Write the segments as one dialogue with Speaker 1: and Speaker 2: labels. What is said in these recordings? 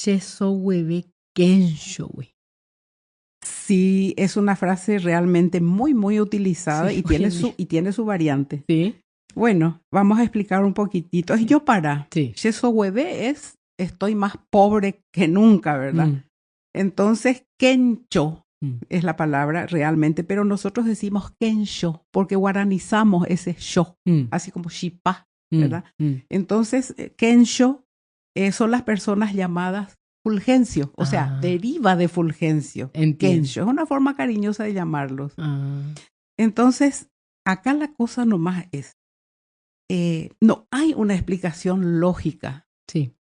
Speaker 1: Cheso hueve kensho, güey.
Speaker 2: Sí, es una frase realmente muy, muy utilizada
Speaker 1: Sí,
Speaker 2: y tiene su variante.
Speaker 1: Sí.
Speaker 2: Bueno, vamos a explicar un poquitito. Es yo para.
Speaker 1: Sí.
Speaker 2: Yeso hueve es estoy más pobre que nunca, ¿verdad? Entonces, kencho es la palabra realmente, pero nosotros decimos kensho porque guaranizamos ese sho, así como shipa, ¿verdad? Entonces, kensho son las personas llamadas Fulgencio, o sea, deriva de Fulgencio.
Speaker 1: Entiendo.
Speaker 2: Kensho es una forma cariñosa de llamarlos.
Speaker 1: Ah.
Speaker 2: Entonces, acá la cosa nomás es, no hay una explicación lógica
Speaker 1: Sí.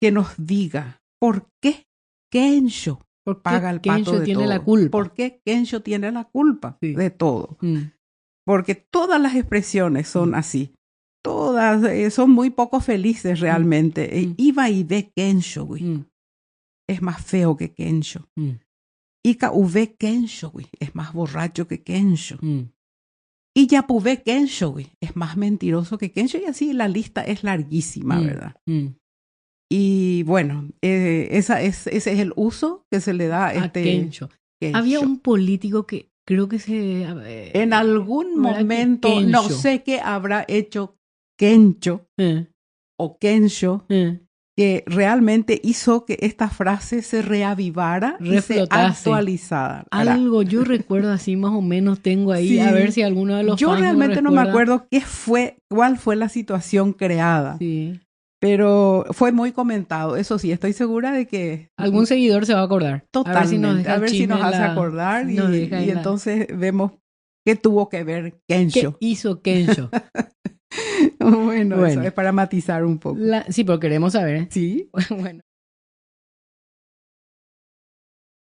Speaker 2: que nos diga por qué Kensho paga el pato
Speaker 1: Kensho
Speaker 2: de
Speaker 1: tiene
Speaker 2: todo.
Speaker 1: la culpa.
Speaker 2: ¿Por qué Kensho tiene la culpa de todo?
Speaker 1: Mm.
Speaker 2: Porque todas las expresiones son así. Todas son muy poco felices realmente. Iba y ve Kensho, güey. Es más feo que Kensho. Ika uve Kensho, güey. Es más borracho que Kensho. Y Yapuve Kensho, güey. Es más mentiroso que Kensho. Y así la lista es larguísima, ¿verdad? Y bueno, ese es el uso que se le da a
Speaker 1: Kensho. Había un político que creo que
Speaker 2: en algún momento, no sé qué habrá hecho Kensho o Kensho, que realmente hizo que esta frase se reavivara y se actualizara.
Speaker 1: Algo yo recuerdo así más o menos tengo ahí, a ver si alguno de los
Speaker 2: yo
Speaker 1: fans
Speaker 2: realmente no me acuerdo cuál fue la situación creada.
Speaker 1: Sí.
Speaker 2: Pero fue muy comentado, eso sí, estoy segura de que...
Speaker 1: Algún seguidor se va a acordar.
Speaker 2: Totalmente, a ver si nos hace acordar y entonces vemos qué tuvo que ver Kensho.
Speaker 1: ¿Qué hizo Kensho?
Speaker 2: Bueno, eso es para matizar un poco.
Speaker 1: Sí, pero queremos saber.
Speaker 2: Sí.
Speaker 1: Bueno.